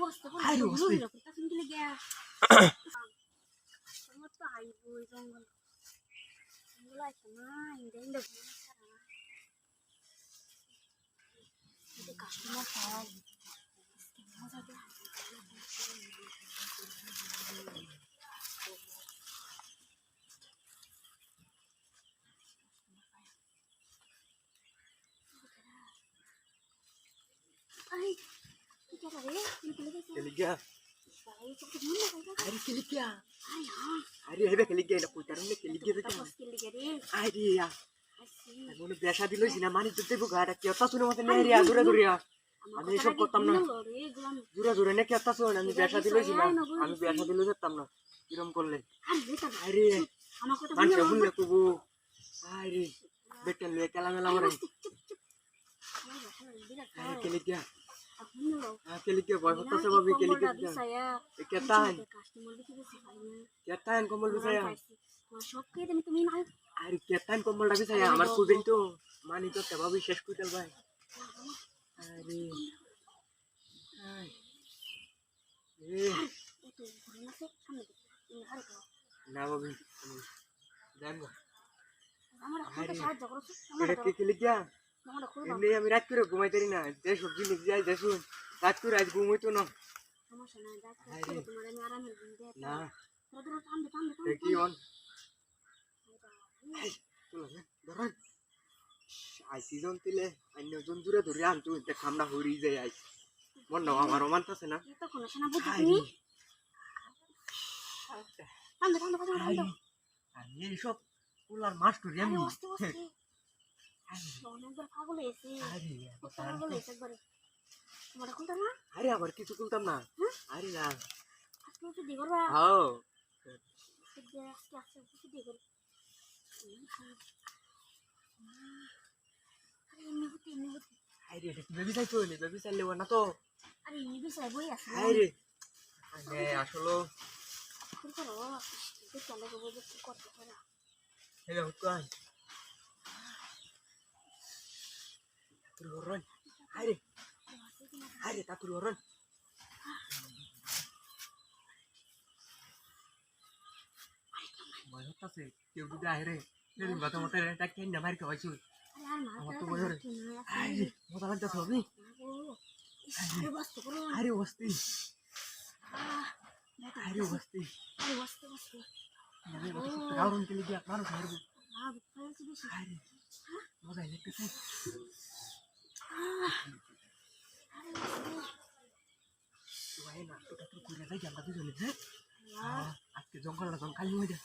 বসতে বল আরে বসতে তা শুনতে গিয়া তোমার তো আইবো জঙ্গল জঙ্গল আইতো না ইন্ডিয়া ইন্ডিয়া এটা কাস্টমার পাওয়া মজা দেয় ay क्या कर रहे हैं खेल गया भाई तो कुछ नहीं लगा अरे खेल गया हां हां अरे हेबे खेल गया ना पुतार में खेल गया तो बस खेल गया रे अरे यार আসি মনে বেশা দিল সিনা মানি তো দেবো গাড়া কি অত শুনে মতে নেই রে দূরে দূরে আমি এসব করতাম না দূরে দূরে নাকি অত শুনে আমি বেশা দিল সিনা আমি বেশা দিল যেতাম না কিরম করলে আরে আমার কথা মানুষ ভুললে কবু আরে বেটেন লয়ে কেলা মেলা মরে খেলে গিয়া खेल के बहुत तो सब अभी खेल के कहता है कमल भी साया अरे कहता है कमल भी साया हमारे को दिन तो मानी तो तब अभी शेष कुचल भाई अरे ए ना अभी जाएंगे अरे खेल क्या এমনি আমি রাত করে ঘুমাইতে পারি না যে সবজি নিয়ে যাই দেখুন রাত করে আজ ঘুমাইতো না না কি অন ধরেন আই সিজন তিলে অন্যজন দূরে ধরে আনতো এটা খামনা হরি যায় আই মন না আমার রোমান আছে না আমি এইসব কুলার মাস্টার আমি অনেকবার পাগল হয়েছে পাগল হয়েছে একবারে তোমার খুলতাম না আরে আবার কিছু খুলতাম না আরে না আজকে একটু দিয়ে করবা হ্যাঁ আজকে আজকে একটু দিয়ে করবা আরে এমনি হতে আরে এটা কি বেবি চাইছো নি বেবি চাইলে না তো আরে এমনি বিষয় বই আছে আরে আরে আসলে কি করো এটা চলে যাবো যে কি করতে পারা এই হুকাই Turun, hari, hari tak turun. Mana tak sih? Kau sudah akhirnya, jadi mata mata tak kena jamar kau aja. Apa tu boleh? Hari, mata lagi tak sabi. Hari wasti. Hari wasti. Jadi mata terang kali dia mana hari. Hari, mata ini kesini. Wah, enak. Kita tuh kuliah aja, tapi sulit, ya. Ah, akhirnya jongkol lah, jongkol aja.